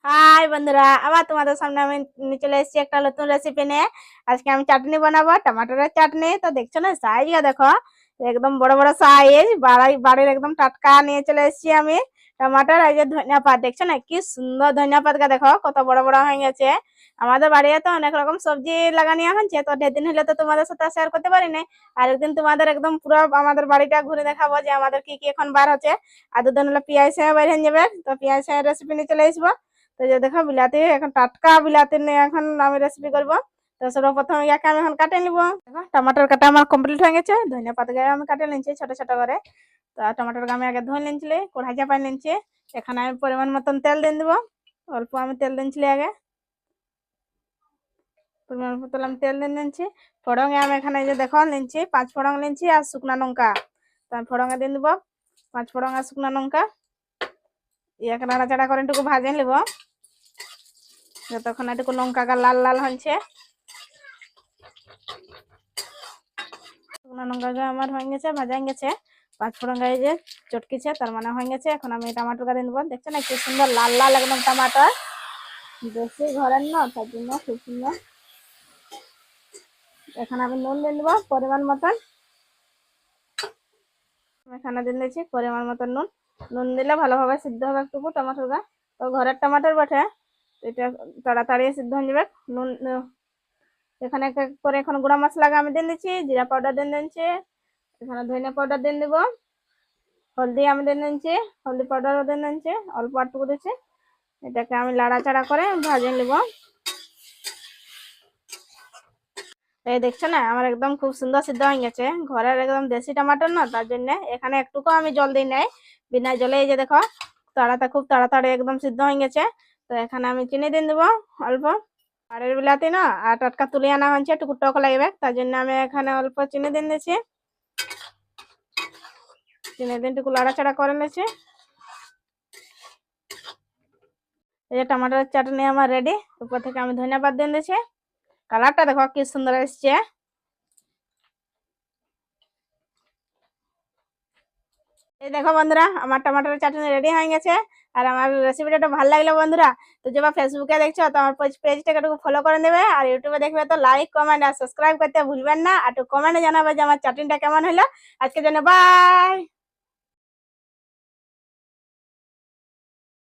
High বন্ধুরা, আবার তোমাদের সামনে আমি চলে এসেছি একটা নতুন রেসিপি নিয়ে। আজকে আমি চাটনি বানাবো, টমাটোরের চাটনি। তো দেখছো না সাইজ দেখো, একদম বড় বড় সাইজ। বাড়ির একদম টাটকা নিয়ে চলে এসেছি আমি টমাটোর। এই যে ধনিয়া পাত দেখছো না, কি সুন্দর ধনিয়া পাতটা দেখো কত বড় বড় হয়ে গেছে। আমাদের বাড়িতে তো অনেক রকম সবজি লাগানো হয়েছে, তো সেদিন হলে তো তোমাদের সাথে শেয়ার করতে পারিনি। আর একদিন তোমাদের একদম পুরো আমাদের বাড়িটা ঘুরে দেখাবো যে আমাদের কি কি এখন বার হচ্ছে। আর দুদিন হলে পেঁয়াজ বের হয়ে যাবে, তো পেঁয়াজ রেসিপি নিয়ে চলে আসবো। তো যে দেখো বিলাতি, এখন টাটকা বিলাতি নিয়ে এখন আমি রেসিপি করবো। তো সর্বপ্রথম ইয়াকে আমি এখন কাটে নিবো। দেখো টমাটোর কাটা আমার কমপ্লিট হয়ে গেছে। ধনিয়া পাতা আমি কাটে নিচ্ছি ছোট ছোট করে। তো টমাটোর আমি আগে ধুয়ে নিচ্ছি, কড়াই চাপাই নিচ্ছি। এখানে আমি পরিমাণ মতন তেল দিয়ে দেবো। অল্প আমি তেল দিচ্ছি আগে, পরিমাণ মতন আমি তেল দিয়ে নিচ্ছি। ফোড়ঙে আমি এখানে যে দেখো নিচ্ছি 5 ফোড়ং নিচ্ছি আর শুকনা লঙ্কা। তো আমি ফোড়ঙে দিয়ে দেবো 5 ফোড়ং আর শুকনা লঙ্কা। ইয়াকে নাড়াচাড়া করে একটু ভাজে নেবো যতক্ষণ একটু লঙ্কাটা লাল লাল হচ্ছে। শুকনো লঙ্কা আমার হয়ে গেছে, ভাজা হয়ে গেছে। 5 ফোড়ন গায়ে যে চটকিছে তার মানে হয়ে গেছে। এখন আমি টমাটো দিয়ে দেবো। দেখছো না কি সুন্দর লাল লাল একদম টমাটোর, বেশি ঘরের না তার জন্য খুব সুন্দর। এখানে আমি নুন দিয়ে দেবো পরিমাণ মতন। এখানে দিয়ে দিয়েছি পরিমাণ মতন নুন। নুন দিলে ভালোভাবে সিদ্ধ হবে একটু টমাটোটা। তো ঘরের টমাটোর বটে, এটা তাড়াতাড়ি সিদ্ধ হয়ে যাবে। নুন এখানে এক এক করে এখন গুঁড়া মশলা আমি দিয়ে দিচ্ছি, জিরা পাউডার দিয়ে দিচ্ছি, এখানে ধনিয়া পাউডার দিয়ে দেবো, হলদি আমি দিয়ে দিচ্ছি, হলদি পাউডারও দিয়ে দিচ্ছি, অল্প একটুকু দিচ্ছি। এটাকে আমি লাড়াচাড়া করে ভাজে নেব। এই দেখছো না আমার একদম খুব সুন্দর সিদ্ধ হয়ে গেছে। ঘরের একদম দেশি টমাটোর না, তার জন্য এখানে একটুকু আমি জল দিই নাই, বিনা জলে। এই যে দেখো খুব তাড়াতাড়ি একদম সিদ্ধ হয়ে গেছে। তো এখানে আমি চিনি দিয়ে দেবো অল্প। বাড়ির বিলাতি না আর টাটকা তুলে আনা হয়েছে, একটু টক লাগবে তার জন্য আমি এখানে অল্প চিনি দিয়ে দিয়েছি। চিনি দিয়ে একটু লাড়াচাড়া করে নিয়েছি। এই যে টমাটোর চাটনি আমার রেডি। উপর থেকে আমি ধন্যবাদ দিয়ে দিয়েছি। কালারটা দেখো কি সুন্দর এসছে। এই দেখো বন্ধুরা, আমার টমাটোর চাটনি রেডি হয়ে গেছে। আর আমার রেসিপিটা একটু ভালো লাগলো বন্ধুরা, তো যে ফেসবুকে দেখছো তো আমার পেজটাকে একটু ফলো করে দেবে। আর ইউটিউবে দেখবে তো লাইক কমেন্ট আর সাবস্ক্রাইব করতে ভুলবেন না। আর একটু কমেন্টে জানাবে যে আমার চাটনিটা কেমন হলো। আজকের জন্য বাই।